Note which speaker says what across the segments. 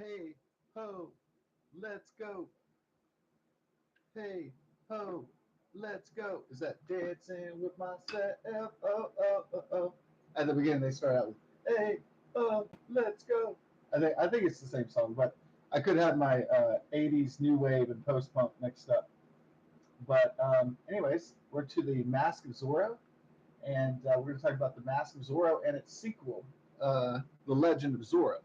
Speaker 1: Hey, ho, let's go. Hey, ho, let's go. Is that dancing with myself? Oh, oh, oh, oh. At the beginning, they start out with, hey, oh, let's go. I think it's the same song, but I could have my 80s new wave and post punk mixed up. But, anyways, we're to the Mask of Zorro, and we're going to talk about the Mask of Zorro and its sequel, The Legend of Zorro.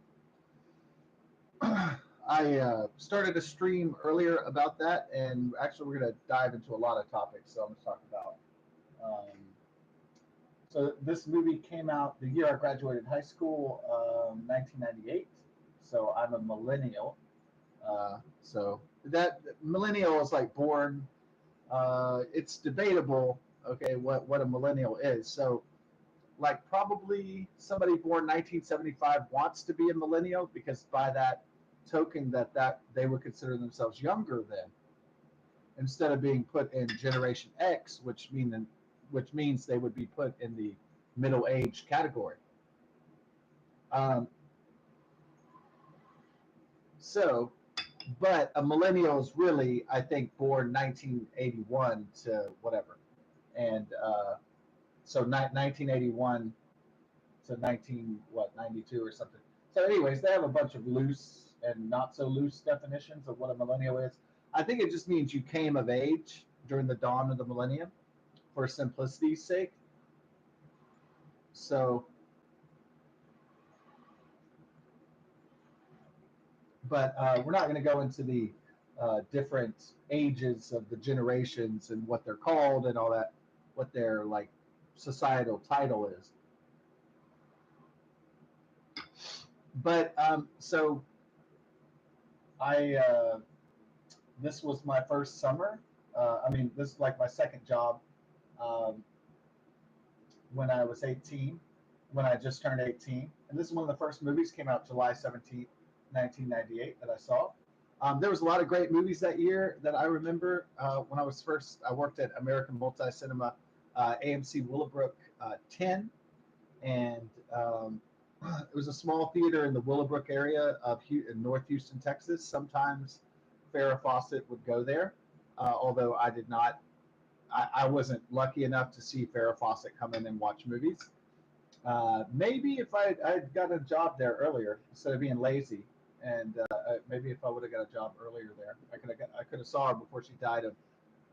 Speaker 1: I started a stream earlier about that, and actually, we're going to dive into a lot of topics. So I'm going to talk about. Um, so this movie came out the year I graduated high school, 1998. So I'm a millennial. So that millennial is like born. It's debatable. Okay, what a millennial is. So like probably somebody born 1975 wants to be a millennial because by that token that they would consider themselves younger then instead of being put in generation X, which means they would be put in the middle age category. Um, so, but a millennial is really, I think, born 1981 to whatever, and so 1981 to 92 or something. So, anyways, they have a bunch of loose and not so loose definitions of what a millennial is. I think it just means you came of age during the dawn of the millennium, for simplicity's sake. So, but we're not going to go into the different ages of the generations and what they're called and all that, what their like societal title is. But so I this was my first summer. I mean, this is like my second job um, when I was 18, when I just turned 18. And this is one of the first movies came out July 17th, 1998 that I saw. There was a lot of great movies that year that I remember. When I was first, I worked at American Multi Cinema, AMC Willowbrook 10, and it was a small theater in the Willowbrook area of in North Houston, Texas. Sometimes Farrah Fawcett would go there, although I did not. I wasn't lucky enough to see Farrah Fawcett come in and watch movies. Maybe if I'd got a job there earlier instead of being lazy, and maybe if I would have got a job earlier there, I could have saw her before she died of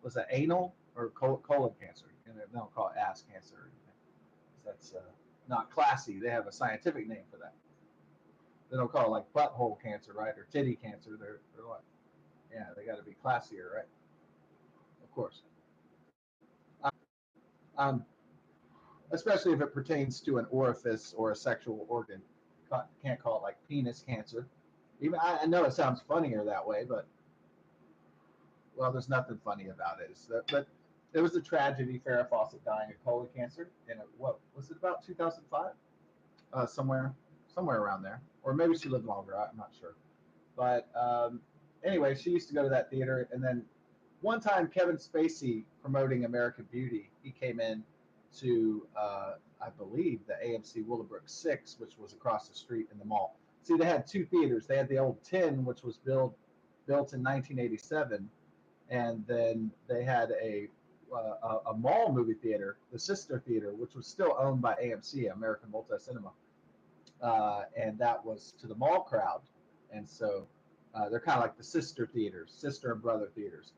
Speaker 1: was it anal or colon cancer? And they don't call it ass cancer or anything. That's not classy. They have a scientific name for that. They don't call it like butthole cancer, right, or titty cancer. They're like, yeah, they got to be classier, right? Of course. Um, Especially if it pertains to an orifice or a sexual organ. Can't call it like penis cancer. Even I know it sounds funnier that way, but well, there's nothing funny about it. But it was a tragedy. Farrah Fawcett dying of colon cancer, and what was it about 2005? Somewhere around there, or maybe she lived longer. I'm not sure. But anyway, she used to go to that theater, and then one time Kevin Spacey promoting American Beauty, he came in to I believe the AMC Willowbrook 6, which was across the street in the mall. See, they had two theaters. They had the old 10, which was built in 1987, and then they had a mall movie theater, the sister theater, which was still owned by AMC, American Multi Cinema, and that was to the mall crowd, and so they're kind of like the sister theaters, sister and brother theaters.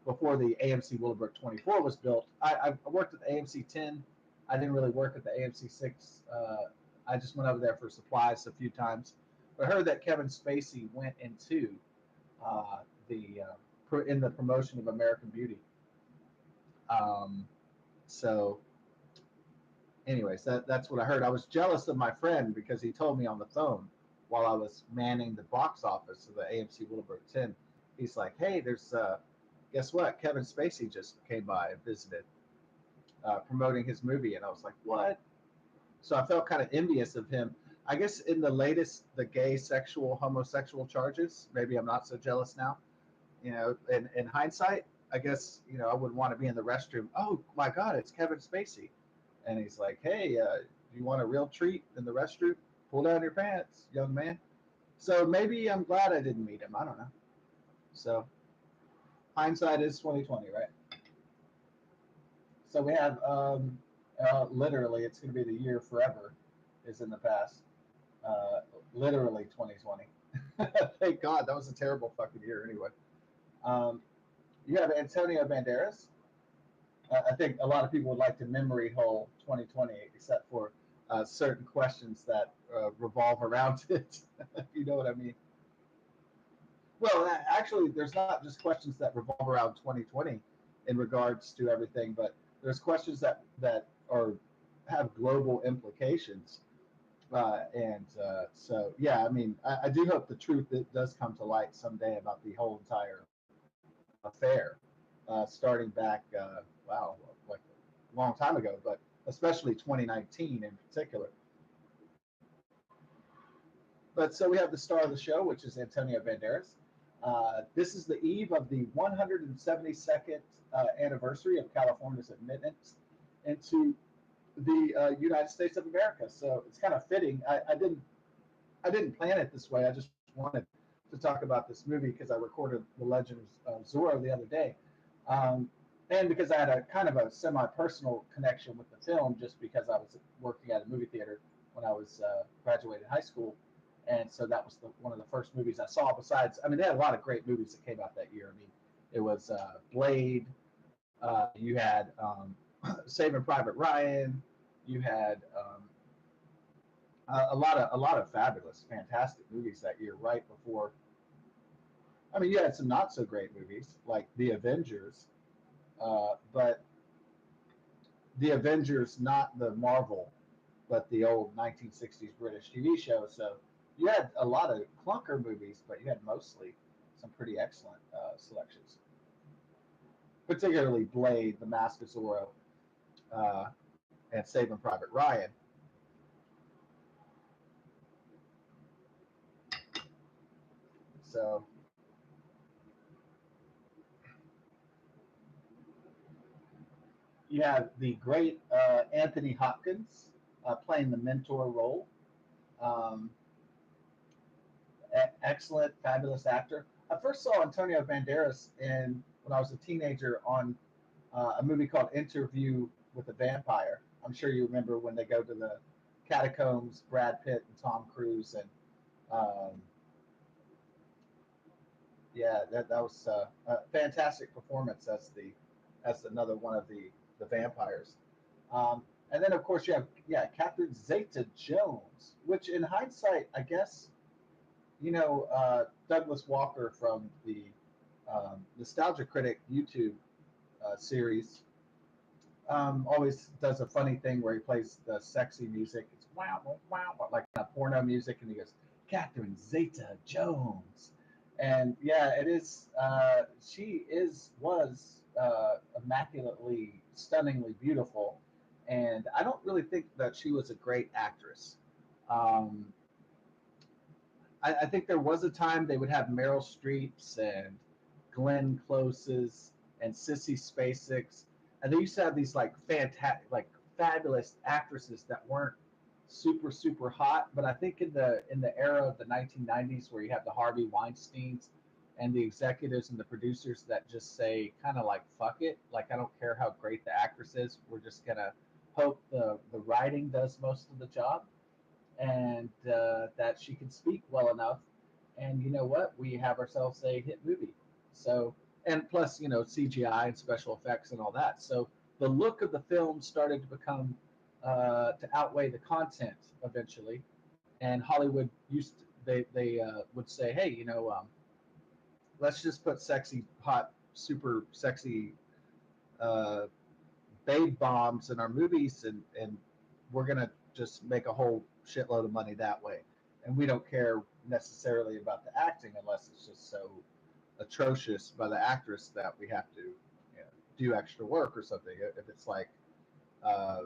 Speaker 1: Before the AMC Willowbrook 24 was built, I worked at the AMC 10. I didn't really work at the AMC 6. I just went over there for supplies a few times. But I heard that Kevin Spacey went into the in the promotion of American Beauty. Um, so, anyways, that's what I heard. I was jealous of my friend because he told me on the phone while I was manning the box office of the AMC Willowbrook 10. He's like, "Hey, there's guess what? Kevin Spacey just came by and visited, promoting his movie," and I was like, "What?" So I felt kind of envious of him. I guess in the latest, the gay, sexual, homosexual charges, maybe I'm not so jealous now. In hindsight, I guess I wouldn't want to be in the restroom. Oh my God, it's Kevin Spacey, and he's like, "Hey, do you want a real treat in the restroom? Pull down your pants, young man." So maybe I'm glad I didn't meet him. I don't know. So hindsight is 2020, right? So we have literally, it's going to be the year forever is in the past. Uh, Literally 2020. Thank God that was a terrible fucking year anyway. Um, you have Antonio Banderas. I think a lot of people would like to memory hole 2020, except for certain questions that revolve around it. You know what I mean? Well, actually, there's not just questions that revolve around 2020 in regards to everything, but there's questions that are have global implications. So, yeah, I mean, I do hope the truth does come to light someday about the whole entire affair, starting back, wow, like a long time ago, but especially 2019 in particular. But so we have the star of the show, which is Antonio Banderas. This is the eve of the 172nd anniversary of California's admittance into the United States of America. So it's kind of fitting. I didn't plan it this way. I just wanted to talk about this movie because I recorded The Legend of Zorro the other day, um, and because I had a kind of a semi-personal connection with the film, just because I was working at a movie theater when I was graduated high school, and so that was one of the first movies I saw. Besides, I mean, they had a lot of great movies that came out that year. I mean, it was Blade. You had Saving Private Ryan. You had a lot of fabulous, fantastic movies that year. Right before, I mean, you had some not so great movies like The Avengers, but The Avengers, not the Marvel, but the old 1960s British TV show. So you had a lot of clunker movies, but you had mostly some pretty excellent selections, particularly Blade, The Mask of Zorro, uh, and Saving Private Ryan. So you have the great Anthony Hopkins playing the mentor role. Um, Excellent, fabulous actor. I first saw Antonio Banderas in when I was a teenager on a movie called Interview with a Vampire. I'm sure you remember when they go to the catacombs, Brad Pitt and Tom Cruise, and um, yeah, that was a fantastic performance as another one of the vampires. Um, and then of course you have Catherine Zeta-Jones, which in hindsight, I guess Douglas Walker from the Nostalgia Critic YouTube series always does a funny thing where he plays the sexy music. It's wow, wow, wow, like porno music, and he goes, Catherine Zeta Jones. And yeah, it is. She was immaculately, stunningly beautiful, and I don't really think that she was a great actress. Um, I think there was a time they would have Meryl Streep's and Glenn Close's and Sissy Spacek's, and they used to have these like fantastic, like fabulous actresses that weren't super super hot. But I think in the era of the 1990s, where you have the Harvey Weinstein's and the executives and the producers that just say kind of like fuck it, like I don't care how great the actress is, we're just gonna hope the writing does most of the job and that she can speak well enough. And you know what? We have ourselves a hit movie. So, and plus, CGI and special effects and all that. So the look of the film started to become to outweigh the content eventually. And Hollywood they would say, hey, let's just put sexy, hot, super sexy uh, babe bombs in our movies, and we're gonna just make a whole shitload of money that way. And we don't care necessarily about the acting unless it's just so atrocious by the actress that we have to do extra work or something. If it's like uh,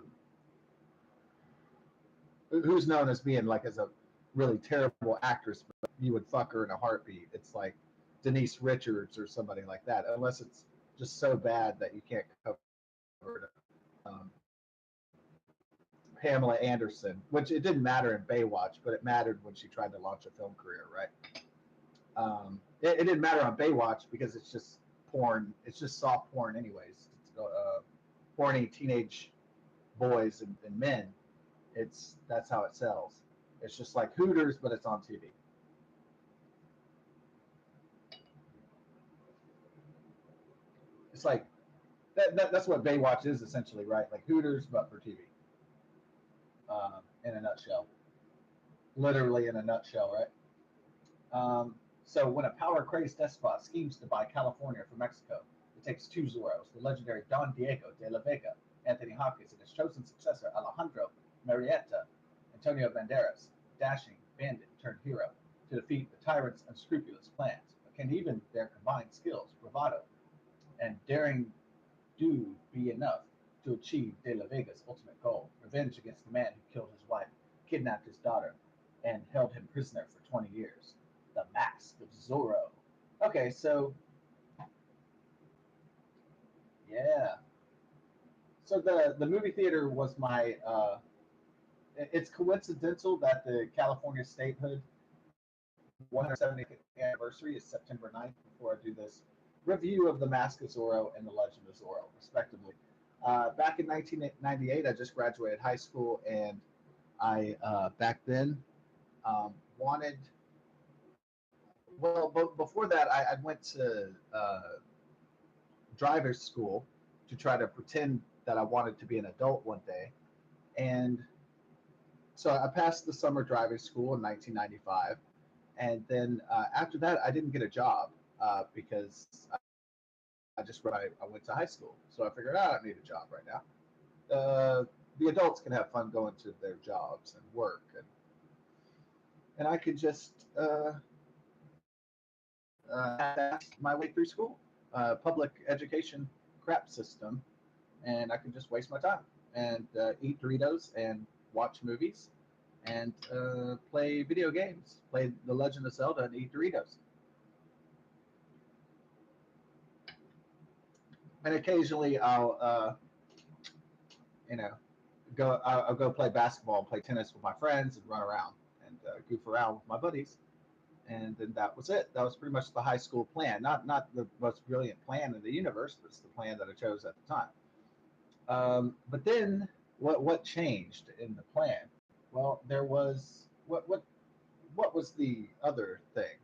Speaker 1: who's known as being like as a really terrible actress, but you would fuck her in a heartbeat. It's like Denise Richards or somebody like that, unless it's just so bad that you can't cover it. Um, Pamela Anderson, which it didn't matter in Baywatch, but it mattered when she tried to launch a film career, right? It didn't matter on Baywatch because it's just porn. It's just soft porn, anyways. It's horny teenage boys and men. That's how it sells. It's just like Hooters, but it's on TV. It's like that's what Baywatch is essentially, right? Like Hooters, but for TV. In a nutshell, literally in a nutshell, right? So when a power-crazed despot schemes to buy California from Mexico, it takes two Zorros, the legendary Don Diego de la Vega, Anthony Hopkins, and his chosen successor, Alejandro Marietta, Antonio Banderas, dashing bandit turned hero, to defeat the tyrant's unscrupulous plans. But can even their combined skills, bravado, and daring do be enough to achieve De La Vega's ultimate goal, revenge against the man who killed his wife, kidnapped his daughter, and held him prisoner for 20 years? The Mask of Zorro. Okay, so yeah, so the movie theater was my. It's coincidental that the California statehood 170th anniversary is September 9th. Before I do this review of The Mask of Zorro and The Legend of Zorro, respectively. Back in 1998, I just graduated high school, and I back then wanted. Well, but before that, I went to driver's school to try to pretend that I wanted to be an adult one day. And so I passed the summer driving school in 1995. And then after that, I didn't get a job because I went to high school. So I figured, I don't need a job right now. The adults can have fun going to their jobs and work. And I could just my way through school, public education crap system, and I could just waste my time and eat Doritos and watch movies and play video games, play The Legend of Zelda and eat Doritos. And occasionally you know, I'll go play basketball and play tennis with my friends and run around and goof around with my buddies. And then that was it. That was pretty much the high school plan. Not the most brilliant plan in the universe, but it's the plan that I chose at the time. But then what changed in the plan? Well, there was what was the other thing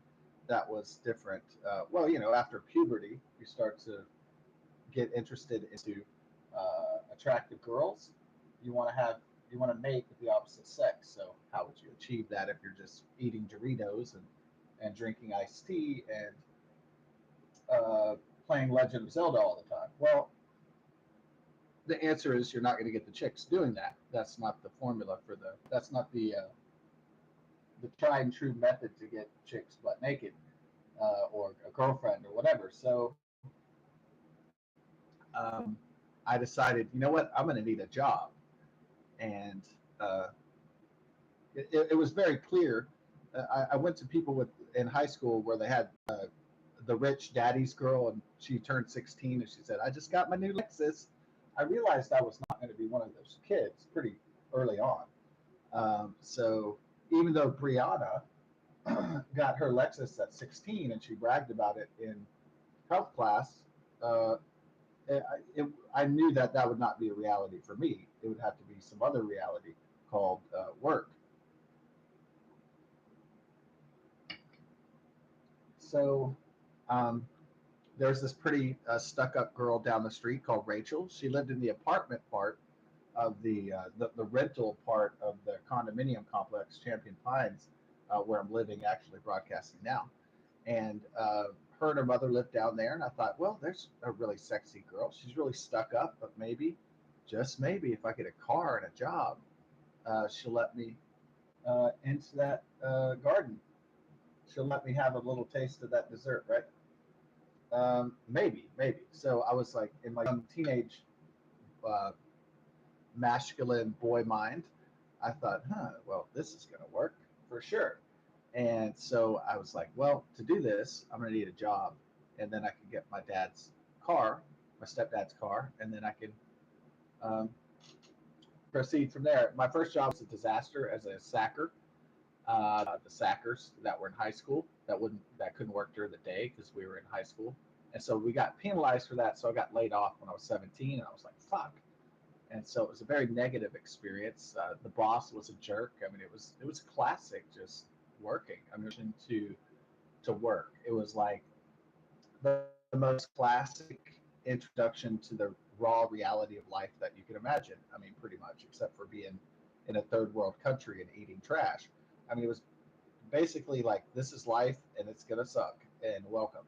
Speaker 1: that was different? Well, after puberty, you start to get interested into attractive girls. You want to mate with the opposite sex. So how would you achieve that if you're just eating Doritos and drinking iced tea and playing Legend of Zelda all the time? Well, the answer is you're not going to get the chicks doing that. That's not the formula for the. That's not the tried and true method to get chicks butt naked or a girlfriend or whatever. So I decided, you know what, I'm going to need a job, and uh, it was very clear. I went to people in high school where they had the rich daddy's girl, and she turned 16, and she said, "I just got my new Lexus." I realized I was not going to be one of those kids pretty early on. So even though Brianna got her Lexus at 16 and she bragged about it in health class, uh, I knew that would not be a reality for me. It would have to be some other reality called work. So um, there's this pretty stuck-up girl down the street called Rachel. She lived in the apartment part of the rental part of the condominium complex, Champion Pines, where I'm living, actually broadcasting now. And her and her mother lived down there. And I thought, well, there's a really sexy girl. She's really stuck up, but maybe, just maybe, if I get a car and a job, she'll let me into that garden. She'll let me have a little taste of that dessert, right? Maybe. So I was like, in my young teenage uh, masculine boy mind, I thought, well, this is going to work for sure. And so I was like, well, to do this, I'm going to need a job. And then I can get my dad's car, my stepdad's car, and then I can um, proceed from there. My first job was a disaster as a sacker. The sackers that were in high school that couldn't work during the day because we were in high school, and so we got penalized for that. So I got laid off when I was 17, and I was like, "Fuck." And so it was a very negative experience. The boss was a jerk. I mean, it was classic just working. I mean, to work. It was like the most classic introduction to the raw reality of life that you can imagine. I mean, pretty much, except for being in a third world country and eating trash. I mean, it was basically like this is life and it's gonna suck. And welcome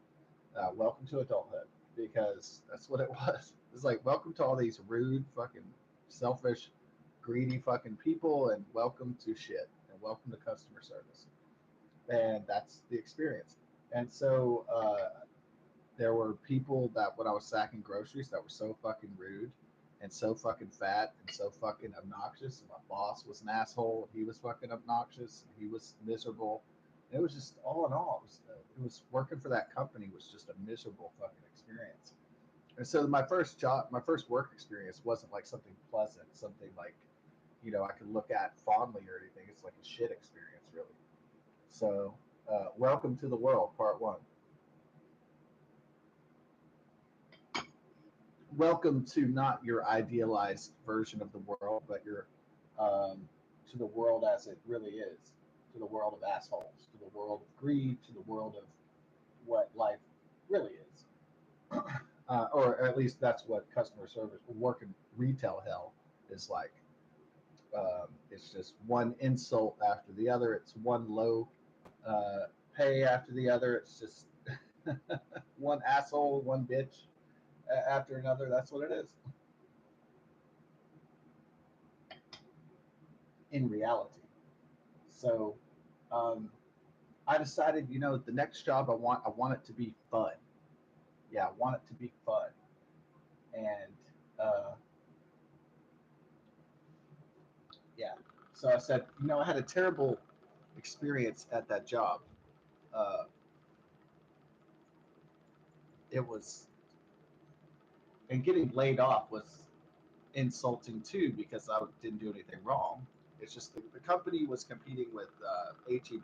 Speaker 1: to adulthood, because that's what it was. It's like welcome to all these rude, fucking, selfish, greedy fucking people, and welcome to shit, and welcome to customer service, and that's the experience. And so there were people that when I was sacking groceries that were so fucking rude and so fucking fat and so fucking obnoxious. And my boss was an asshole. He was fucking obnoxious. And he was miserable. It was just all in all, it was working for that company was just a miserable fucking experience. And so my first job, my first work experience wasn't like something pleasant, something like, I could look at fondly or anything. It's like a shit experience, really. So, welcome to the world, part one. Welcome to not your idealized version of the world, but um, to the world as it really is, to the world of assholes, to the world of greed, to the world of what life really is. Or at least that's what customer service, working retail hell is like. It's just one insult after the other. It's one low uh, pay after the other. It's just one asshole, one bitch after another. That's what it is in reality. So um, I decided, the next job I want it to be fun. Yeah, I want it to be fun. And uh, yeah, so I said, I had a terrible experience at that job. Uh, it was, and getting laid off was insulting too because I didn't do anything wrong. It's just the company was competing with HEB,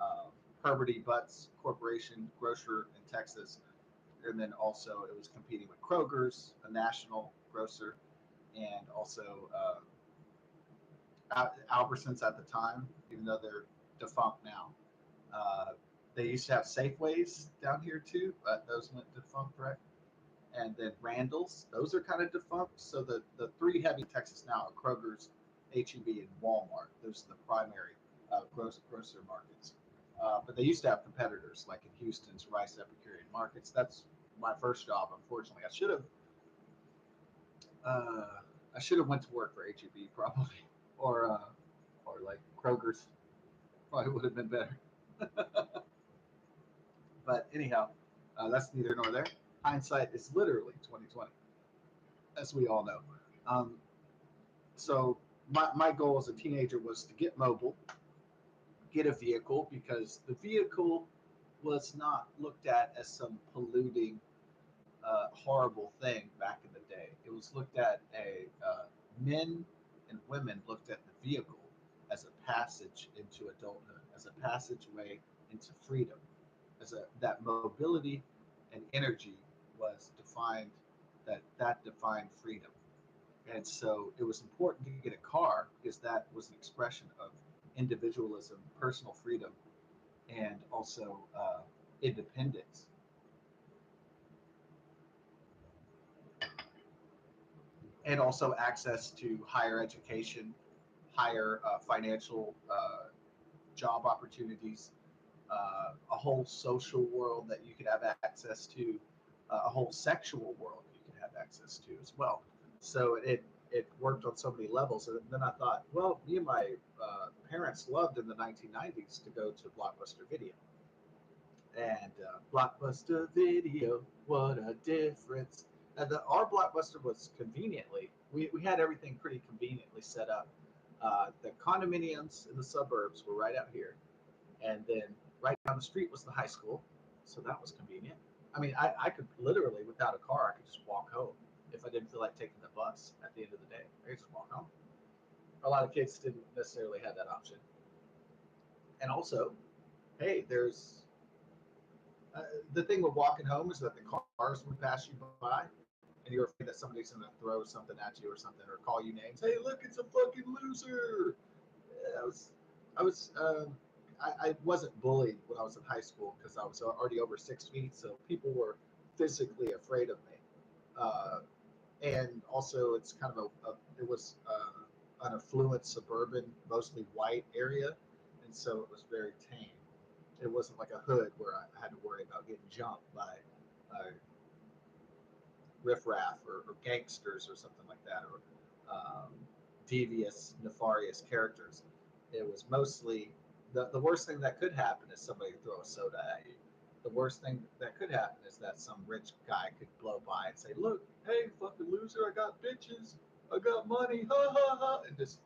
Speaker 1: uh, Herberty Butts Corporation, grocer in Texas, and then also it was competing with Kroger's, a national grocer, and also Albertsons at the time, even though they're defunct now. Uh, they used to have Safeways down here too, but those went defunct, right? And then Randall's, those are kind of defunct. So the three heavy Texas now are Kroger's, HEB, and Walmart. Those are the primary grocer markets. But they used to have competitors like in Houston's Rice Epicurean Markets. That's my first job. Unfortunately, uh, I should have went to work for HEB probably, or like Kroger's probably would have been better. But anyhow, that's neither nor there. Hindsight is literally 2020, as we all know. Um, so my goal as a teenager was to get mobile, get a vehicle, because the vehicle was not looked at as some polluting, horrible thing back in the day. It was looked at men and women looked at the vehicle as a passage into adulthood, as a passageway into freedom, as a that mobility and energy was defined, that defined freedom. And so it was important to get a car because that was an expression of individualism, personal freedom, and also independence, and also access to higher education, higher financial job opportunities, a whole social world that you could have access to, a whole sexual world you could have access to as well. So it worked on so many levels. And then I thought, well, me and my parents loved in the 1990s to go to Blockbuster Video. And Blockbuster Video, what a difference. And our Blockbuster was conveniently, we had everything pretty conveniently set up. The condominiums in the suburbs were right out here. And then right down the street was the high school. So that was convenient. I mean, I could literally, without a car, I could just walk home if I didn't feel like taking the bus at the end of the day. I could just walk home. A lot of kids didn't necessarily have that option. And also, hey, there's the thing with walking home is that the cars would pass you by, and you're afraid that somebody's going to throw something at you or something, or call you names. Hey, look, it's a fucking loser. Yeah, I wasn't bullied when I was in high school because I was already over 6 feet, so people were physically afraid of me. Uh, and also, it's kind of it was an affluent suburban, mostly white area, and so it was very tame. It wasn't like a hood where I had to worry about getting jumped by uh, riffraff or gangsters or something like that, or devious, nefarious characters. It was mostly the worst thing that could happen is somebody throw a soda at you. The worst thing that could happen is that some rich guy could blow by and say, "Look, hey, fucking loser, I got bitches, I got money, ha ha ha," and just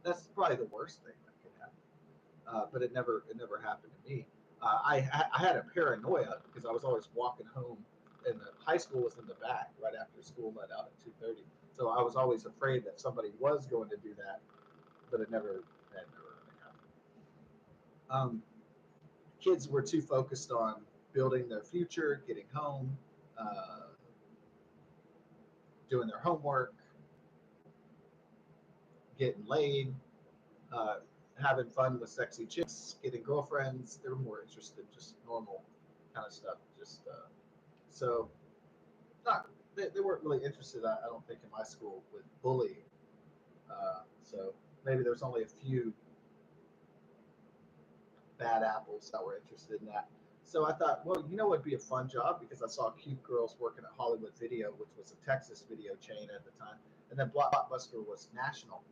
Speaker 1: that's probably the worst thing that could happen. But it never happened to me. I had a paranoia because I was always walking home, and the high school was in the back right after school let out at 2:30. So I was always afraid that somebody was going to do that, but it never really happened. Kids were too focused on building their future, getting home, uh, doing their homework, getting laid, uh, having fun with sexy chicks, getting girlfriends. They were more interested in just normal kind of stuff. Just so not they weren't really interested. I don't think in my school with bullying. So maybe there's only a few bad apples that were interested in that. So I thought, well, what'd be a fun job because I saw cute girls working at Hollywood Video, which was a Texas video chain at the time, and then Blockbuster was national.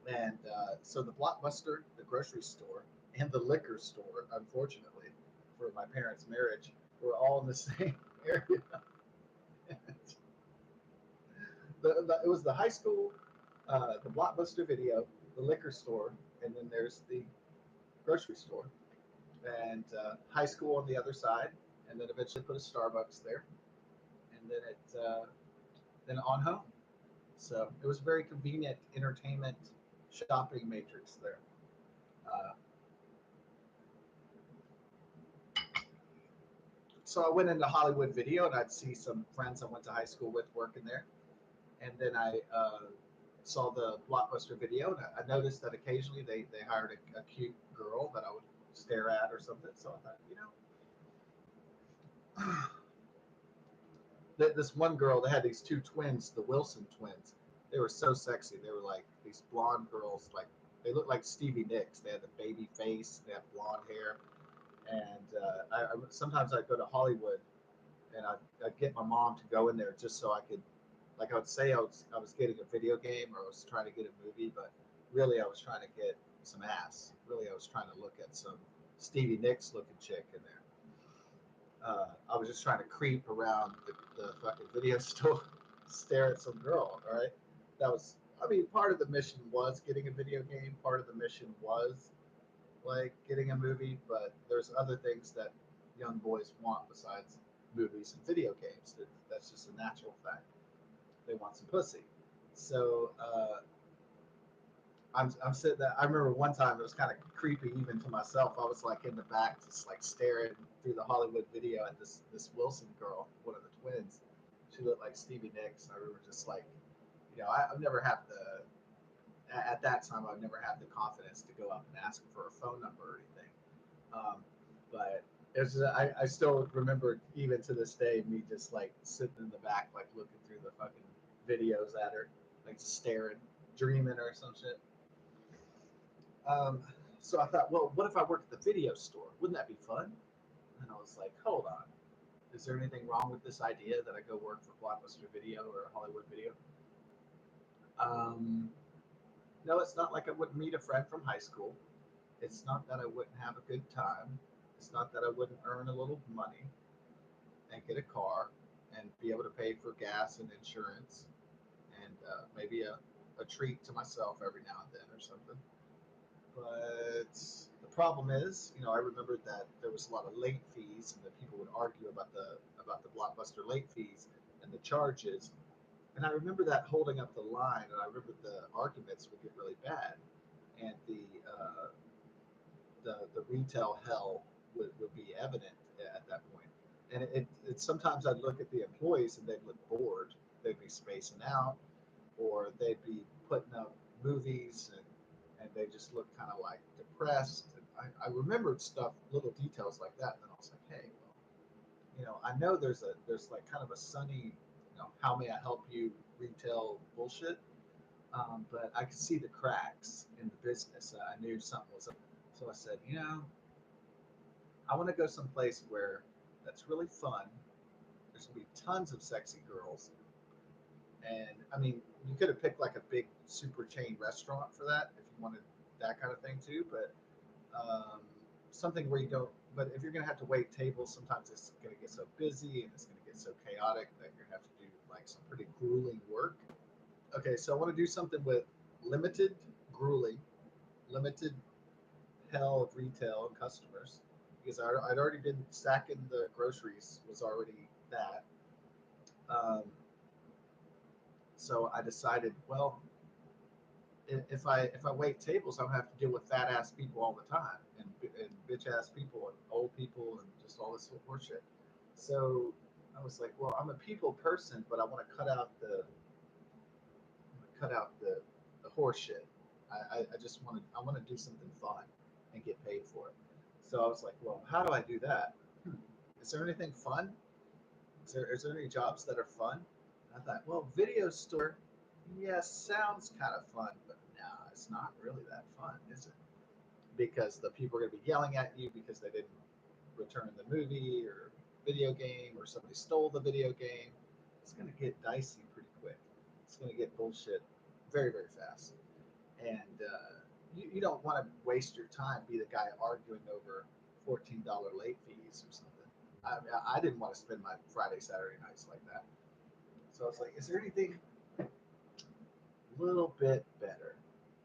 Speaker 1: And so the Blockbuster, the grocery store, and the liquor store, unfortunately, for my parents' marriage, were all in the same area. It was the high school, the Blockbuster video, the liquor store, and then there's the grocery store. And high school on the other side, and then eventually put a Starbucks there, and then on home. So it was a very convenient entertainment shopping matrix there. Uh, so I went into Hollywood Video, and I'd see some friends I went to high school with working there, and then I saw the Blockbuster Video, and I noticed that occasionally they hired a cute girl that I would stare at or something. So I thought, this one girl, they had these two twins, the Wilson twins. They were so sexy. They were like these blonde girls, like they looked like Stevie Nicks. They had the baby face, they had blonde hair, and sometimes I'd go to Hollywood and I'd get my mom to go in there just so I could, like I would say I was getting a video game or I was trying to get a movie, but really I was trying to get some ass. Really, I was trying to look at some Stevie Nicks looking chick in there. I was just trying to creep around the fucking video store, stare at some girl. All right, that was. I mean, part of the mission was getting a video game. Part of the mission was like getting a movie, but there's other things that young boys want besides movies and video games. That's just a natural fact. They want some pussy. So I'm sitting there. I remember one time it was kind of creepy even to myself. I was like in the back, just like staring through the Hollywood Video at this Wilson girl, one of the twins. She looked like Stevie Nicks. And I remember just like, I've never had at that time I've never had the confidence to go up and ask for a phone number or anything. But it was I still remember even to this day me just like sitting in the back like looking through the fucking videos at her, like just staring, dreaming or some shit. Um, so I thought, well, what if I worked at the video store? Wouldn't that be fun? And I was like, hold on. Is there anything wrong with this idea that I go work for Blockbuster Video or Hollywood Video? Um, no, it's not like I wouldn't meet a friend from high school. It's not that I wouldn't have a good time. It's not that I wouldn't earn a little money and get a car and be able to pay for gas and insurance and maybe a treat to myself every now and then or something. But the problem is, I remembered that there was a lot of late fees, and that people would argue about the Blockbuster late fees and the charges. And I remember that holding up the line, and I remember the arguments would get really bad, and the retail hell would be evident at that point. And it sometimes I'd look at the employees and they'd look bored. They'd be spacing out, or they'd be putting up movies and they just look kind of like depressed. And I remembered stuff, little details like that. And then I was like, hey, well, I know there's like kind of a sunny, how may I help you retail bullshit. But I could see the cracks in the business. I knew something was up. So I said, I want to go someplace where that's really fun. There's gonna be tons of sexy girls, and I mean, you could have picked like a big super chain restaurant for that if you wanted that kind of thing too. But um, something where you don't. But if you're gonna have to wait tables, sometimes it's gonna get so busy and it's gonna get so chaotic that you're gonna have to do like some pretty grueling work. Okay, so I want to do something with limited grueling, limited hell of retail and customers because I'd already been stacking the groceries was already that. So I decided, well, if I wait tables, I'm gonna have to deal with fat ass people all the time and bitch ass people and old people and just all this horseshit. So I was like, well, I'm a people person, but I want to cut out the horse shit. I just want to do something fun and get paid for it. So I was like, well, how do I do that? Hmm. Is there anything fun? Is there any jobs that are fun? And I thought, well, video store, yeah, sounds kind of fun, but nah, it's not really that fun, is it? Because the people are going to be yelling at you because they didn't return the movie or video game or somebody stole the video game. It's going to get dicey pretty quick. It's going to get bullshit very, very fast. And you don't want to waste your time, be the guy arguing over $14 late fees or something. I didn't want to spend my Friday, Saturday nights like that. So I was like, is there anything a little bit better?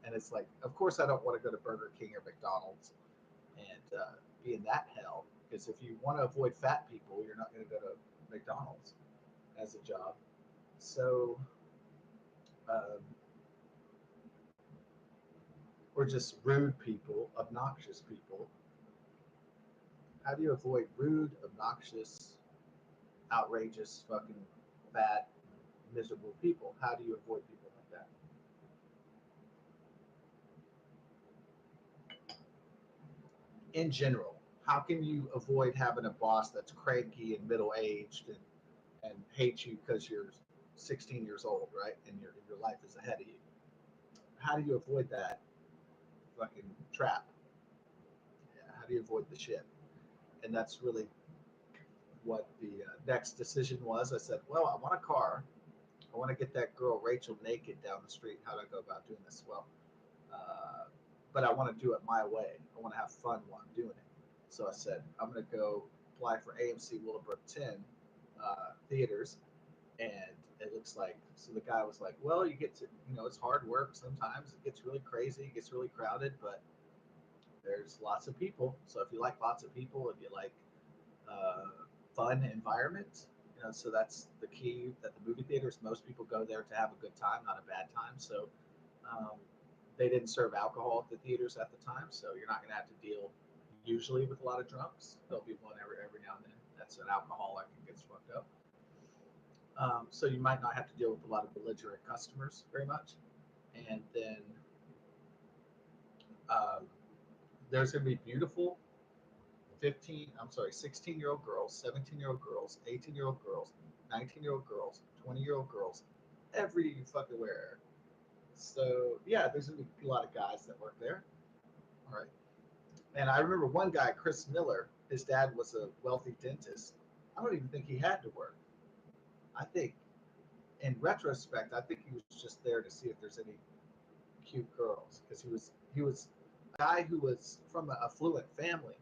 Speaker 1: And it's like, of course, I don't want to go to Burger King or McDonald's and be in that hell. Because if you want to avoid fat people, you're not going to go to McDonald's as a job. So, um, or just rude people, obnoxious people. How do you avoid rude, obnoxious, outrageous, fucking fat, miserable people? How do you avoid people like that? In general, how can you avoid having a boss that's cranky and middle aged and hates you because you're 16 years old, right? And your life is ahead of you. How do you avoid that fucking trap? Yeah, how do you avoid the shit? And that's really what the next decision was. I said, well, I want a car. I want to get that girl Rachel naked down the street. How do I go about doing this? Well, uh, but I want to do it my way. I want to have fun while I'm doing it. So I said, I'm going to go apply for AMC Willowbrook 10 theaters. And it looks like, so the guy was like, well, you get to, it's hard work sometimes. It gets really crazy, it gets really crowded, but there's lots of people. So if you like lots of people and you like uh, fun environment, so that's the key that the movie theaters, most people go there to have a good time, not a bad time. So um, they didn't serve alcohol at the theaters at the time, so you're not going to have to deal usually with a lot of drunks. There'll be one every now and then. That's an alcoholic and gets fucked up. So you might not have to deal with a lot of belligerent customers very much. And then um, there's going to be beautiful 16-year-old girls, 17-year-old girls, 18-year-old girls, 19-year-old girls, 20-year-old girls, every fucking where. So yeah, there's going to be a lot of guys that work there. All right. And I remember one guy, Chris Miller, his dad was a wealthy dentist. I don't even think he had to work. I think, in retrospect, I think he was just there to see if there's any cute girls because he was a guy who was from an affluent family,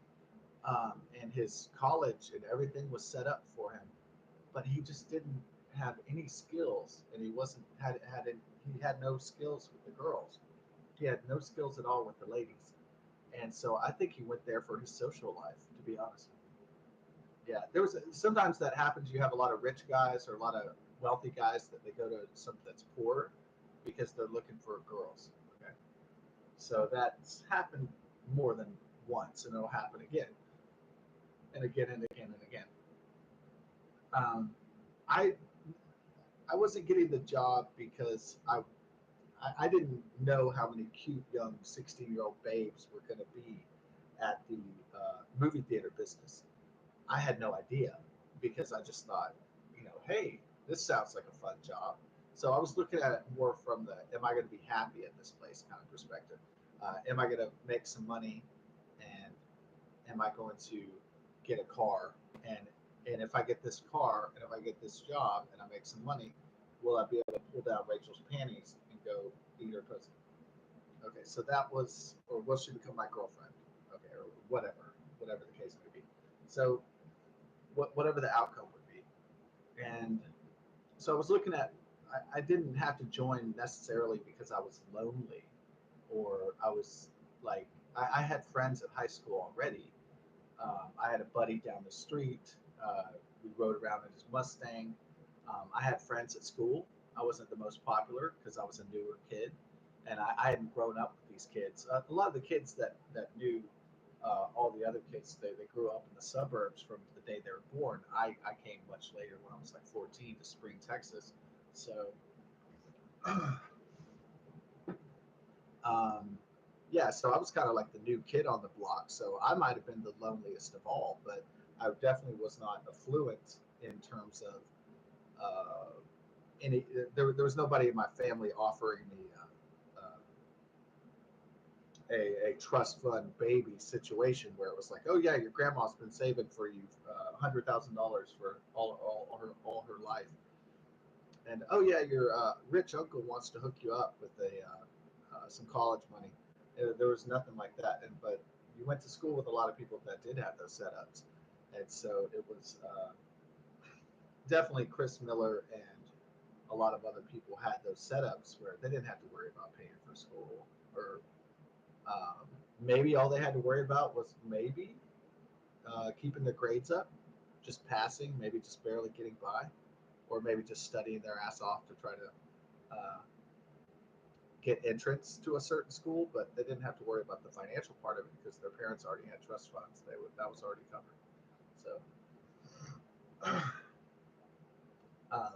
Speaker 1: and his college and everything was set up for him, but he just didn't have any skills, and he wasn't he had no skills with the girls. He had no skills at all with the ladies, and so I think he went there for his social life. To be honest, yeah, sometimes that happens. You have a lot of rich guys or a lot of wealthy guys that they go to something that's poor because they're looking for girls. Okay, so that's happened more than once, and it'll happen again and again and again and again. Um, I I wasn't getting the job because I didn't know how many cute young 16-year-old babes were going to be at the movie theater business. I had no idea because I just thought, hey, this sounds like a fun job. So I was looking at it more from the am I going to be happy at this place kind of perspective. Am I going to make some money, and am I going to get a car? And and if I get this car and if I get this job and I make some money, will I be able to pull down Rachel's panties and go eat her pussy? Okay, so that was, or will she become my girlfriend? Okay, or whatever the case may be. So whatever the outcome would be. And so I was looking at, I didn't have to join necessarily because I was lonely or I was like, I had friends at high school already. I had a buddy down the street. We rode around in his Mustang. I had friends at school. I wasn't the most popular because I was a newer kid, and I hadn't grown up with these kids. A lot of the kids that knew all the other kids, they grew up in the suburbs from the day they were born. I came much later when I was like 14 to Spring, Texas. So Um, yeah, so I was kind of like the new kid on the block. So I might have been the loneliest of all, but I definitely was not affluent in terms of uh, any. There was nobody in my family offering me a trust fund baby situation where it was like, oh yeah, your grandma's been saving for you $100,000 for all her life, and oh yeah, your rich uncle wants to hook you up with some college money. There was nothing like that, and but you went to school with a lot of people that did have those setups, and so it was definitely Chris Miller and a lot of other people had those setups where they didn't have to worry about paying for school, or um, maybe all they had to worry about was maybe keeping their grades up, just passing, maybe just barely getting by, or maybe just studying their ass off to try to get entrance to a certain school, but they didn't have to worry about the financial part of it because their parents already had trust funds. That was already covered. So um,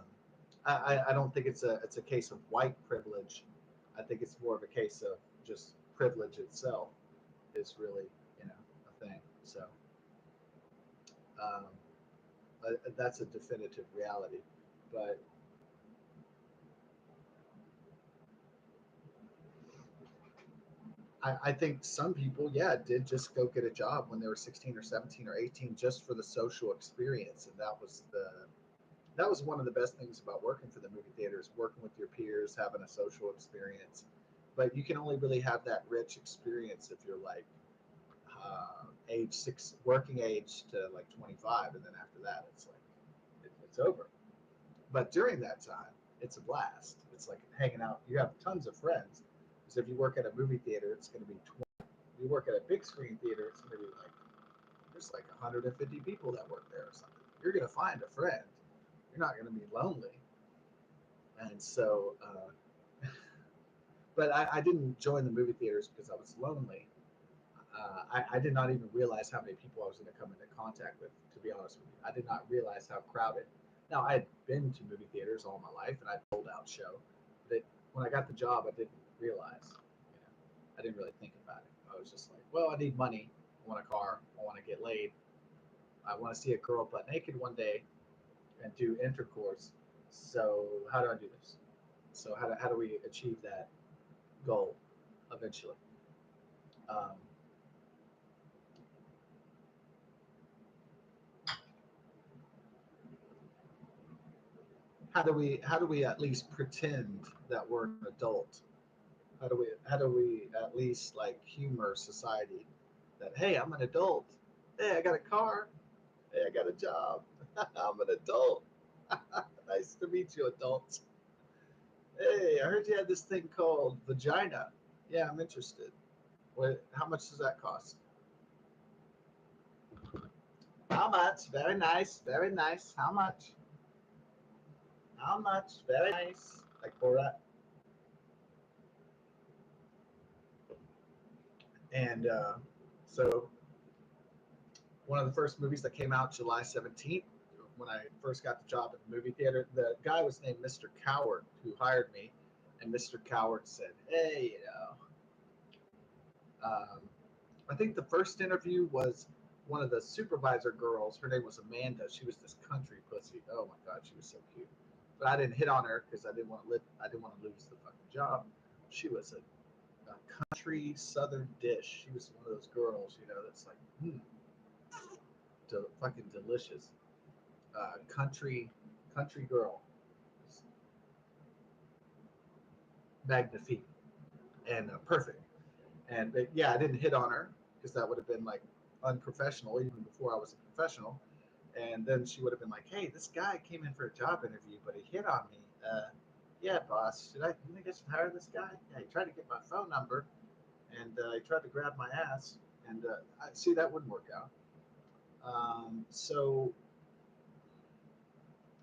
Speaker 1: I don't think it's a case of white privilege. I think it's more of a case of just privilege itself is really a thing. So um, that's a definitive reality. But I think some people, yeah, did just go get a job when they were 16 or 17 or 18 just for the social experience, and that was one of the best things about working for the movie theaters, working with your peers, having a social experience. But you can only really have that rich experience if you're like age six, working age to like 25, and then after that, it's like it's over. But during that time, it's a blast. It's like hanging out. You have tons of friends. Because if you work at a movie theater, it's going to be 20. If you work at a big screen theater, it's going to be like there's like 150 people that work there or something. You're going to find a friend. You're not going to be lonely. And so, but I didn't join the movie theaters because I was lonely. I did not even realize how many people I was going to come into contact with, to be honest with you. I did not realize how crowded. Now, I had been to movie theaters all my life and I'd sold out show. But when I got the job, I didn't realize. I didn't really think about it. I was just like, well, I need money. I want a car. I want to get laid. I want to see a girl butt naked one day and do intercourse. So, how do I do this? So, how do we achieve that goal eventually? Um, how do we at least pretend that we're an adult? How do we at least like humor society that hey, I'm an adult. Hey, I got a car. Hey, I got a job. I'm an adult. Nice to meet you, adults. Hey, I heard you had this thing called vagina. Yeah, I'm interested. What? How much does that cost? How much? Very nice. Very nice. How much? How much? Very nice. Like Borat. And so one of the first movies that came out July 17th, when I first got the job at the movie theater, the guy was named Mr. Coward who hired me. And Mr. Coward said, hey, I think the first interview was one of the supervisor girls. Her name was Amanda. She was this country pussy. Oh my God, she was so cute. But I didn't hit on her because I didn't want to live. I didn't want to lose the fucking job. She was a country southern dish. She was one of those girls, that's like, fucking delicious. Country girl, magnifique and perfect. And yeah, I didn't hit on her because that would have been like unprofessional even before I was a professional. And then she would have been like, "Hey, this guy came in for a job interview, but he hit on me. Yeah, boss, you think I should hire this guy? Yeah, he tried to get my phone number, and he tried to grab my ass, and I see that wouldn't work out. So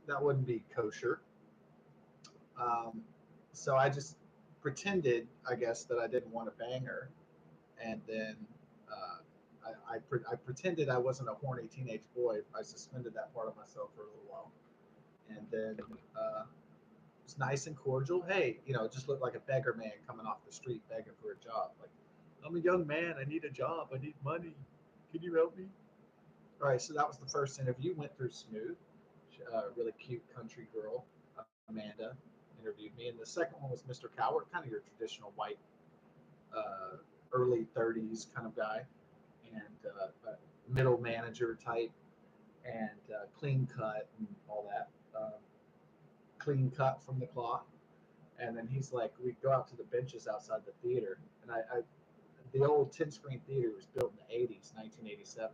Speaker 1: that wouldn't be kosher. Um, so I just pretended, I guess, that I didn't want to bang her, and then I pretended I wasn't a horny teenage boy. I suspended that part of myself for a little while, and then it was nice and cordial. Hey, it just looked like a beggar man coming off the street begging for a job. Like, I'm a young man. I need a job. I need money. Can you help me? All right. So that was the first interview. Went through smooth. Really cute country girl, Amanda, interviewed me, and the second one was Mr. Coward, kind of your traditional white, early 30s kind of guy, and middle manager type, and clean cut and all that. Clean cut from the cloth. And then he's like, we go out to the benches outside the theater, and the old 10 screen theater was built in the 80s, 1987.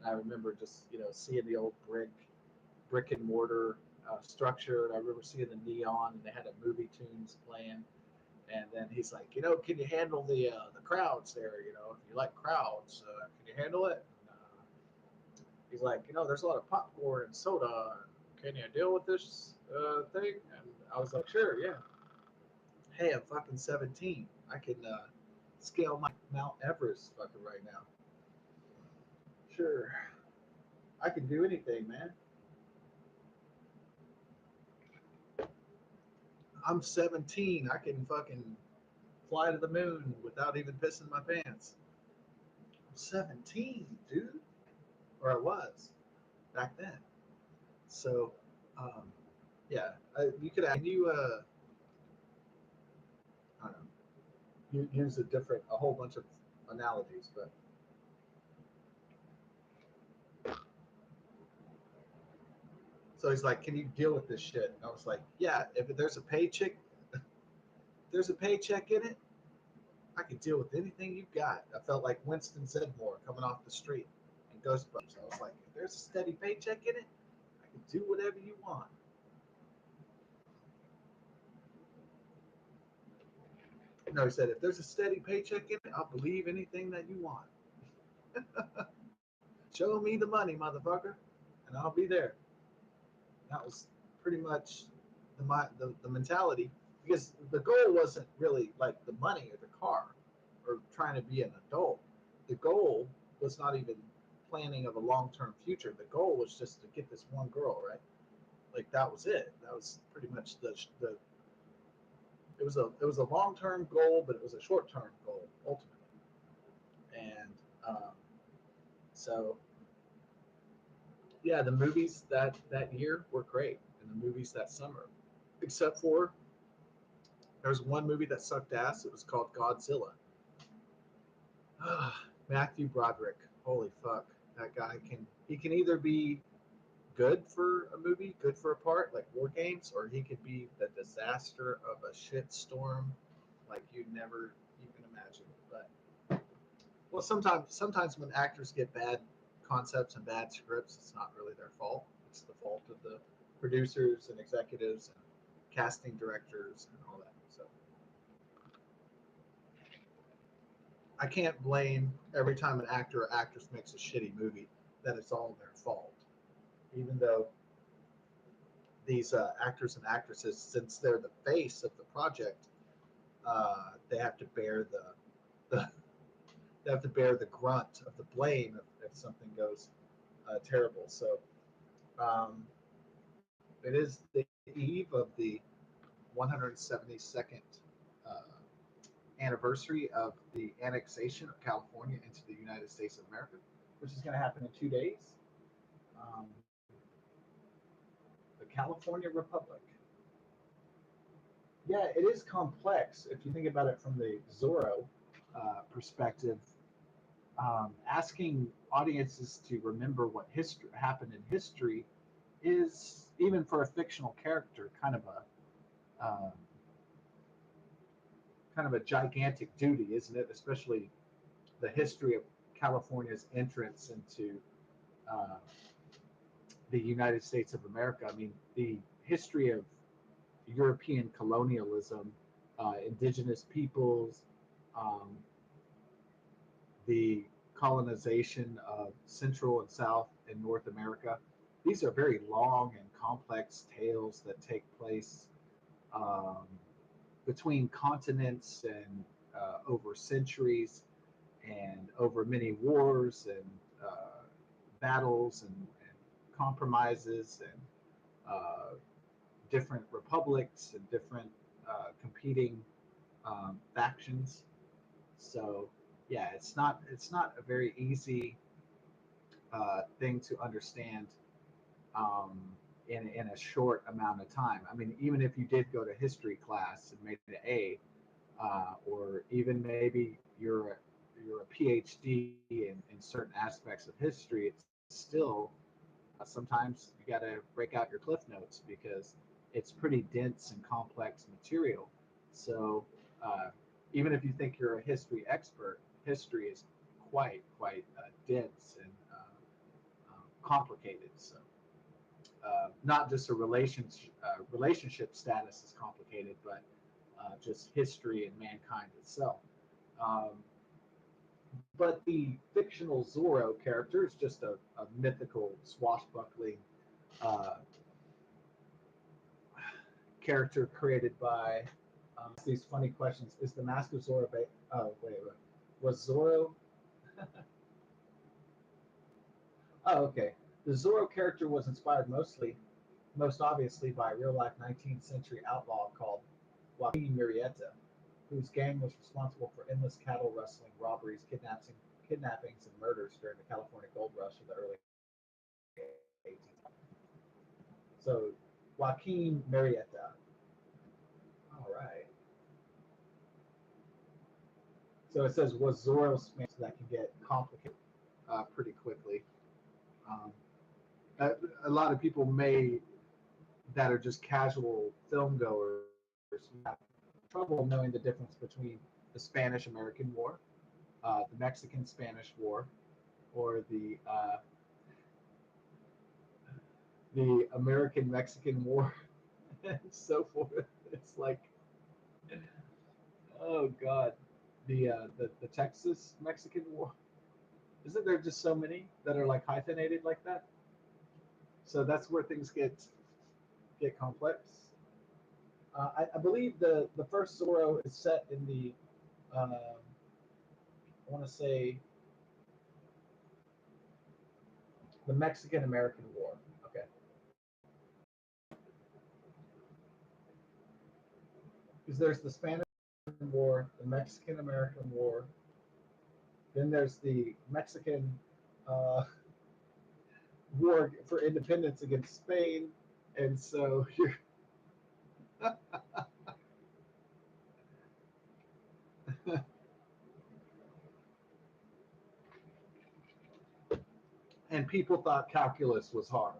Speaker 1: And I remember just seeing the old brick and mortar structure, and I remember seeing the neon, and they had a movie tunes playing. And then he's like, can you handle the crowds there? If you like crowds, can you handle it? And, he's like, there's a lot of popcorn and soda. Can you deal with this thing? And I was like, sure, yeah. Hey, I'm fucking 17. I can scale my Mount Everest fucking right now. Sure. I can do anything, man. I'm 17. I can fucking fly to the moon without even pissing my pants. I'm 17, dude. Or I was back then. So, yeah, you could, I don't know, you use a whole bunch of analogies, but so he's like, can you deal with this shit? And I was like, yeah, if there's a paycheck, in it, I can deal with anything you've got. I felt like Winston Zedmore coming off the street in Ghostbusters. I was like, if there's a steady paycheck in it, I can do whatever you want. No, he said, if there's a steady paycheck in it, I'll believe anything that you want. Show me the money, motherfucker, and I'll be there. That was pretty much the mentality, because the goal wasn't really like the money or the car or trying to be an adult. The goal was not even planning of a long-term future. The goal was just to get this one girl, right? Like that was it. That was pretty much the it was a long-term goal, but it was a short-term goal ultimately. And so yeah, the movies that year were great, and the movies that summer, except for there was one movie that sucked ass. It was called Godzilla. Matthew Broderick, holy fuck, that guy can either be good for a movie, good for a part like War Games, or he could be the disaster of a shit storm like you'd never even imagine. But well, sometimes when actors get bad concepts and bad scripts, it's not really their fault. It's the fault of the producers and executives and casting directors and all that. So I can't blame every time an actor or actress makes a shitty movie that it's all their fault. Even though these actors and actresses, since they're the face of the project, they have to bear the they have to bear the grunt of the blame if something goes terrible. So um, it is the eve of the 172nd uh, anniversary of the annexation of California into the United States of America, which is going to happen in 2 days. Um, the California Republic. Yeah, it is complex if you think about it from the Zorro perspective. Asking audiences to remember what history happened in history is, even for a fictional character, kind of a gigantic duty, isn't it? Especially the history of California's entrance into uh, the United States of America. I mean, the history of European colonialism, indigenous peoples, um, the colonization of Central and South and North America. These are very long and complex tales that take place um, between continents and over centuries and over many wars and battles and compromises and different republics and different competing factions. So yeah, it's not a very easy thing to understand um, in a short amount of time. I mean, even if you did go to history class and made an A, or even maybe you're a PhD in certain aspects of history, it's still sometimes you got to break out your cliff notes because it's pretty dense and complex material. So uh, even if you think you're a history expert, history is quite dense and complicated. So not just a relationship status is complicated, but just history and mankind itself. Um, but the fictional Zorro character is just a mythical, swashbuckling uh, character created by these funny questions. Is the Mask of Zorro? Oh, wait. Was Zorro? Oh, okay. The Zorro character was inspired most obviously, by a real life 19th century outlaw called Joaquin Murrieta, whose gang was responsible for endless cattle rustling, robberies, kidnappings, and murders during the California gold rush of the early 1800s. So, Joaquin Murrieta. All right. So it says, was Zorro Spanish? That can get complicated pretty quickly. Um, a, a lot of people that are just casual film goers have trouble knowing the difference between the Spanish American War, the Mexican Spanish War, or the American Mexican War, and so forth. It's like, oh God, the Texas Mexican War. Isn't there just so many that are like hyphenated like that? So that's where things get complex. I believe the first Zorro is set in I want to say the Mexican American War. Okay, because there's the Spanish War, the Mexican American War, then there's the Mexican uh, war for independence against Spain, and so you're and people thought calculus was hard.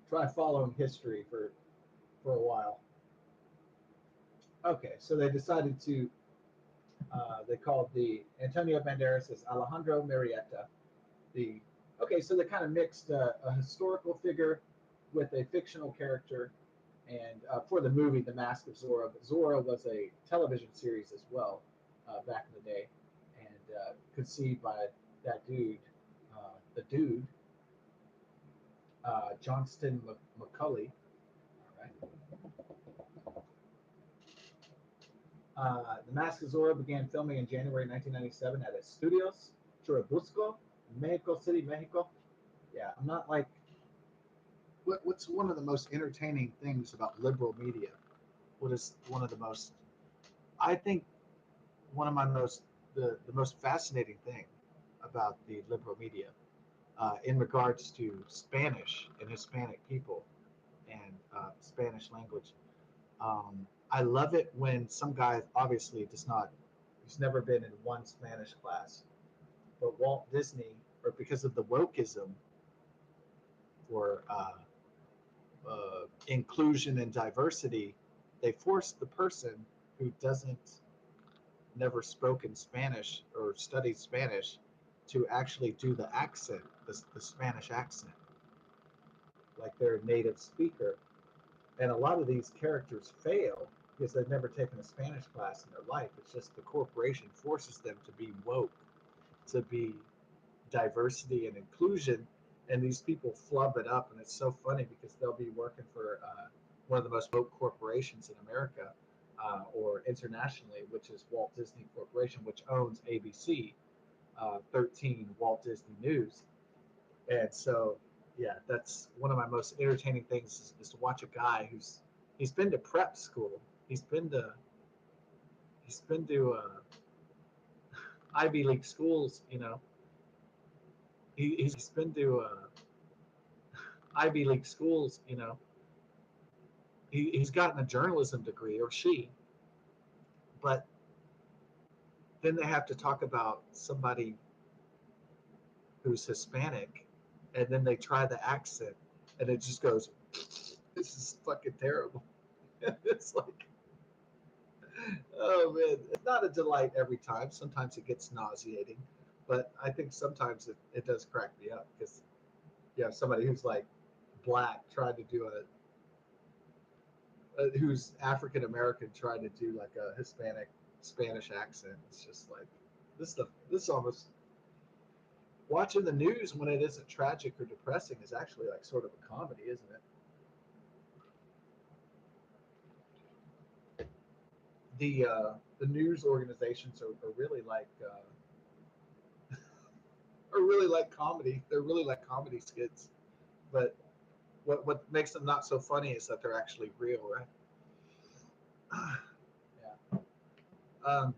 Speaker 1: Try following history for a while. Okay, so they decided to they called the Antonio Banderas as Alejandro Marietta. The okay, so they kind of mixed a historical figure with a fictional character, and for the movie The Mask of Zorro. But Zorro was a television series as well back in the day, and conceived by that dude, the dude Johnston McCulley. All right. The Mask of Zorro began filming in January 1997 at its studios, Churubusco, Mexico City, Mexico. Yeah, I'm not like. What's one of the most entertaining things about liberal media? What is one of the most? I think one of my most the most fascinating thing about the liberal media in regards to Spanish and Hispanic people and Spanish language. I love it when some guy obviously does not, he's never been in one Spanish class, but Walt Disney, or because of the wokeism for inclusion and diversity, they force the person who doesn't never spoken Spanish or studied Spanish to actually do the accent, the Spanish accent, like their native speaker. And a lot of these characters fail because they've never taken a Spanish class in their life. It's just the corporation forces them to be woke, to be diversity and inclusion, and these people flub it up. And it's so funny because they'll be working for one of the most woke corporations in America or internationally, which is Walt Disney Corporation, which owns ABC, 13 Walt Disney News. And so, yeah, that's one of my most entertaining things is to watch a guy he's been to prep school, he's been to he's been to Ivy League schools, he's been to Ivy League schools, he's gotten a journalism degree or she, but then they have to talk about somebody who's Hispanic, and then they try the accent, and it just goes, this is fucking terrible. It's like, oh man, it's not a delight every time. Sometimes it gets nauseating, but I think sometimes it does crack me up because you have somebody who's like black trying to do who's African American trying to do like a Hispanic Spanish accent. It's just like this almost watching the news when it isn't tragic or depressing is actually like sort of a comedy, isn't it? The news organizations are really like are really like comedy. They're really like comedy skits, but what makes them not so funny is that they're actually real, right? Yeah.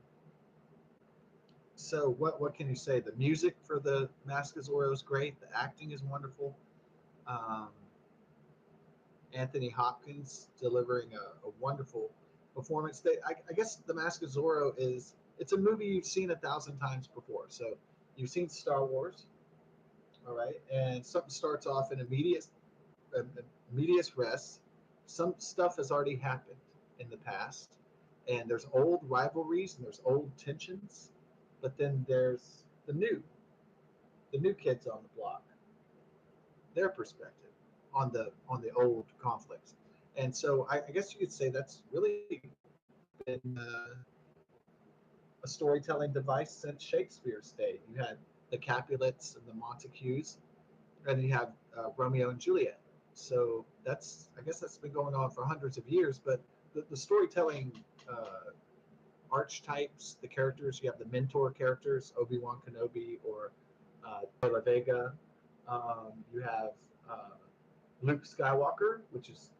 Speaker 1: So what can you say? The music for the Mask of Zorro is great. The acting is wonderful. Um, Anthony Hopkins delivering a wonderful performance. I guess the Mask of Zorro it's a movie you've seen 1,000 times before. So you've seen Star Wars, all right, and something starts off in immediate res. Some stuff has already happened in the past, and there's old rivalries and there's old tensions, but then there's the new kids on the block, their perspective on the old conflicts, and so I guess you could say that's really been a storytelling device since Shakespeare's day. You had the Capulets and the Montagues, and then you have Romeo and Juliet. So I guess that's been going on for hundreds of years. But the storytelling archetypes, the characters, you have the mentor characters, Obi-Wan Kenobi or De La Vega. You have uh, Luke Skywalker, which is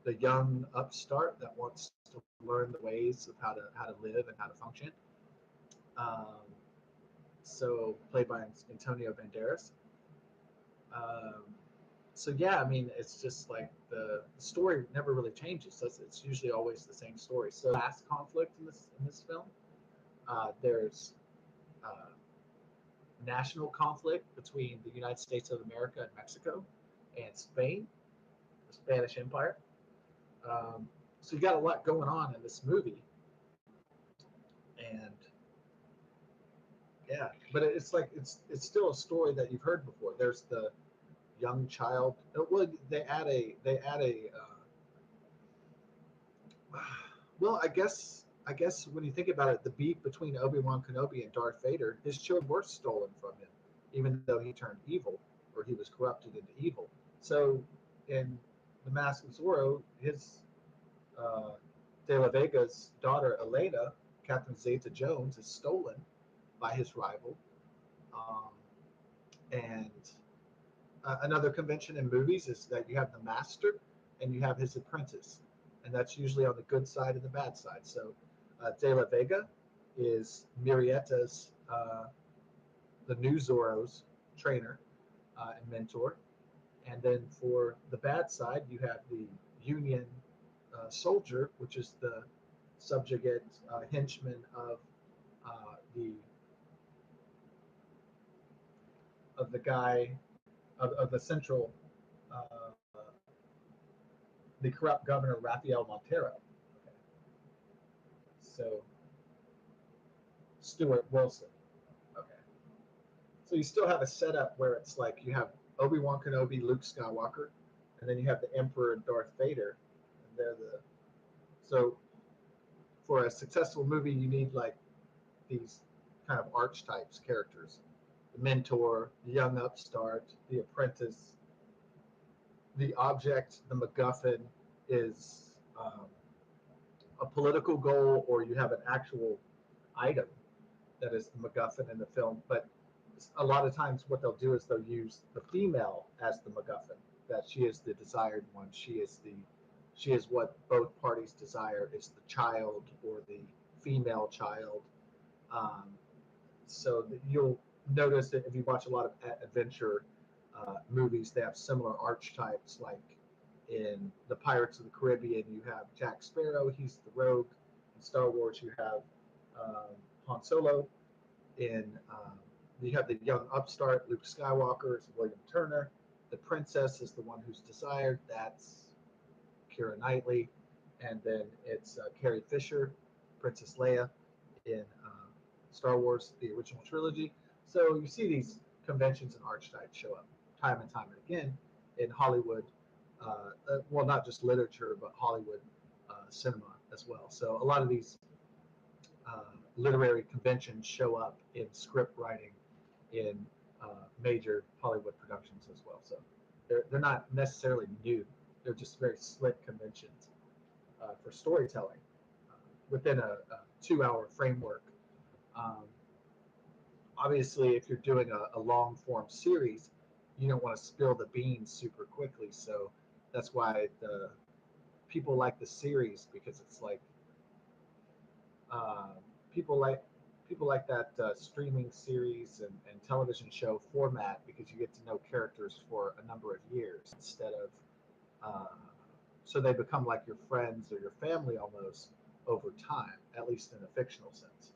Speaker 1: the young upstart that wants to learn the ways of how to live and how to function. Um, so played by Antonio Banderas. Um, so yeah, I mean, it's just like the story never really changes. It's usually always the same story. So last conflict in this film, there's uh, national conflict between the United States of America and Mexico and Spain, the Spanish Empire. So you got a lot going on in this movie, and yeah, but it's like it's still a story that you've heard before. There's the young child. Well, they add a well, I guess when you think about it, the beef between Obi Wan Kenobi and Darth Vader, his children were stolen from him, even though he turned evil. or he was corrupted into evil. So in The Mask of Zorro, his uh, De La Vega's daughter Elena, Catherine Zeta-Jones, is stolen by his rival. Um, and another convention in movies is that you have the master and you have his apprentice, and that's usually on the good side and the bad side. So De La Vega is Murrieta's, the new Zorro's trainer and mentor. And then for the bad side, you have the Union soldier, which is the subjugate henchman the of the guy of the central, the corrupt governor Rafael Montero. Okay. So Stuart Wilson. Okay. So you still have a setup where it's like you have Obi-Wan Kenobi, Luke Skywalker, and then you have the Emperor and Darth Vader. And they're the so for a successful movie, you need like these kind of archetypes characters: the mentor, the young upstart, the apprentice, the object, the MacGuffin is a political goal, or you have an actual item that is the MacGuffin in the film. But a lot of times, what they'll do is they'll use the female as the MacGuffin. That she is the desired one. She is what both parties desire. It's the child or the female child. Um, so that you'll notice that if you watch a lot of adventure movies, they have similar archetypes. Like in the Pirates of the Caribbean, you have Jack Sparrow; he's the rogue. In Star Wars, you have Han Solo. In You have the young upstart, Luke Skywalker is William Turner. The princess is the one who's desired. That's Keira Knightley. And then it's Carrie Fisher, Princess Leia in Star Wars, the original trilogy. So you see these conventions and archetypes show up time and time and again in Hollywood. Well, not just literature, but Hollywood cinema as well. So a lot of these literary conventions show up in script writing in major Hollywood productions as well. So they're not necessarily new. They're just very slick conventions for storytelling within a 2 hour framework. Um, Obviously, if you're doing a long form series, you don't want to spill the beans super quickly. So that's why the people like the series, because it's like uh, people like people like that streaming series and television show format, because you get to know characters for a number of years instead of uh, so they become like your friends or your family almost over time, at least in a fictional sense.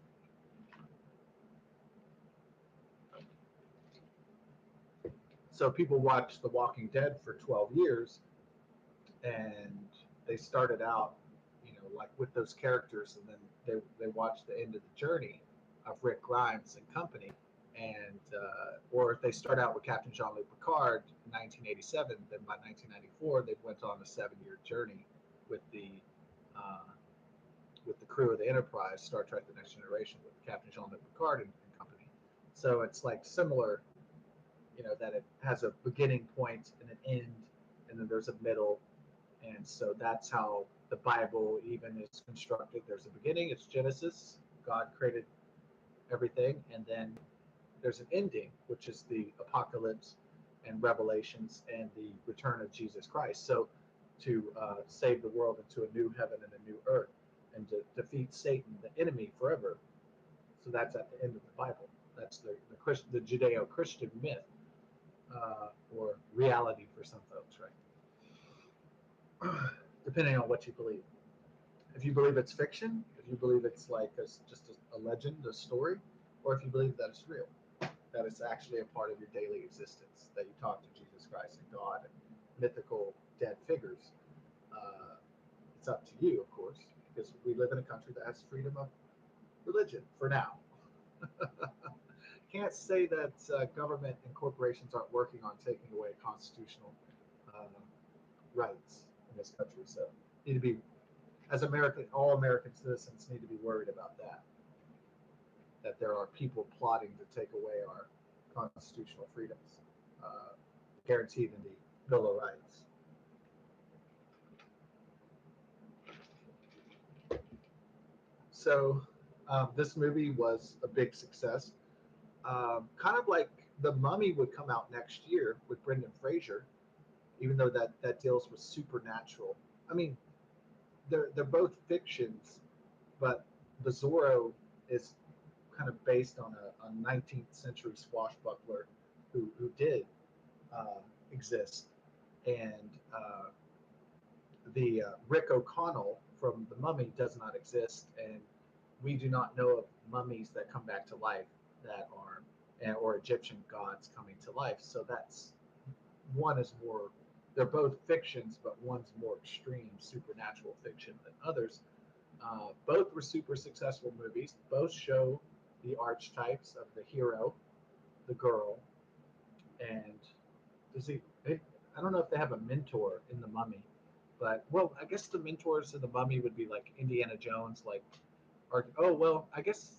Speaker 1: So people watch The Walking Dead for 12 years, and they started out, like with those characters, and then they watch the end of the journey of Rick Grimes and company, and or if they start out with Captain Jean-Luc Picard in 1987, then by 1994 they went on a 7 year journey with the uh, with the crew of the Enterprise, Star Trek: The Next Generation, with Captain Jean-Luc Picard and company. So it's like similar, that it has a beginning point and an end, and then there's a middle. And so that's how the Bible even is constructed. There's a beginning, it's Genesis, God created everything, and then there's an ending, which is the apocalypse and revelations and the return of Jesus Christ. So to save the world into a new heaven and a new earth, and to defeat Satan, the enemy, forever. So that's at the end of the Bible. That's the Judeo-Christian myth, or reality for some folks, right? Depending on what you believe. If you believe it's fiction, if you believe it's like just a legend, a story, or if you believe that it's real, that it's actually a part of your daily existence, that you talk to Jesus Christ and God and mythical dead figures. Uh, it's up to you, of course, because we live in a country that has freedom of religion for now. Can't say that government and corporations aren't working on taking away constitutional uh, rights in this country. So need to be, as all American citizens need to be worried about that. That there are people plotting to take away our constitutional freedoms. guaranteed in the Bill of Rights. So this movie was a big success. Kind of like The Mummy would come out next year with Brendan Fraser, even though that deals with supernatural. I mean, they're both fictions, but the Zorro is kind of based on a 19th century swashbuckler who did uh, exist, and the Rick O'Connell from The Mummy does not exist, and we do not know of mummies that come back to life that are or Egyptian gods coming to life. So that's one is more. They're both fictions, but one's more extreme supernatural fiction than others. Both were super successful movies. Both show the archetypes of the hero, the girl, and does he? I don't know if they have a mentor in the Mummy, but well, I guess the mentors in the Mummy would be like Indiana Jones, like, or oh well, I guess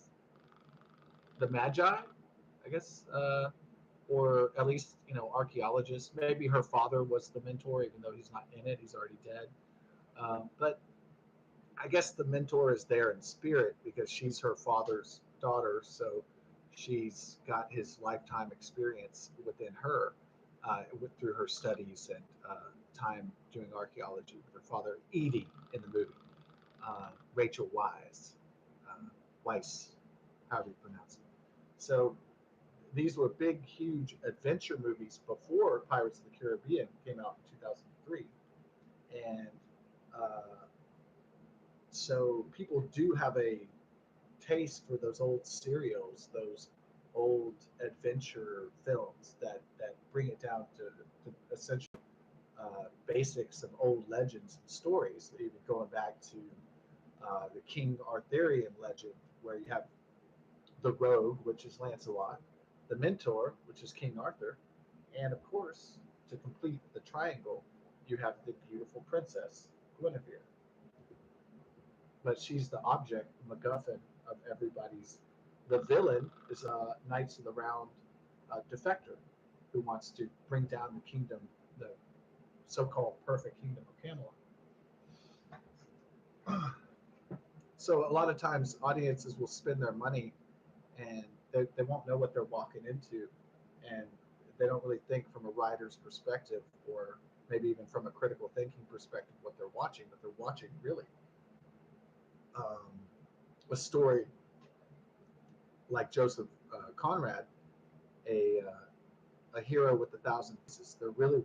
Speaker 1: the Magi, I guess, or at least archaeologists. Maybe her father was the mentor, even though he's not in it; he's already dead. But I guess the mentor is there in spirit because she's her father's daughter, so she's got his lifetime experience within her, through her studies and time doing archaeology with her father, Edie, in the movie, Rachel Wise, Weiss, however you pronounce it. So these were big, huge adventure movies before Pirates of the Caribbean came out in 2003, and uh, so people do have a taste for those old serials, those old adventure films that bring it down to essentially basics of old legends and stories, even going back to the King Arthurian legend, where you have the rogue, which is Lancelot, the mentor, which is King Arthur, and of course, to complete the triangle, you have the beautiful princess, Guinevere. But she's the object, the MacGuffin of everybody's. The villain is Knights of the Round defector who wants to bring down the kingdom, the so-called perfect kingdom of Camelot. So a lot of times audiences will spend their money and they won't know what they're walking into, and they don't really think from a writer's perspective or maybe even from a critical thinking perspective what they're watching, but they're watching really um, a story like Joseph Conrad, a hero with 1,000 pieces. They're really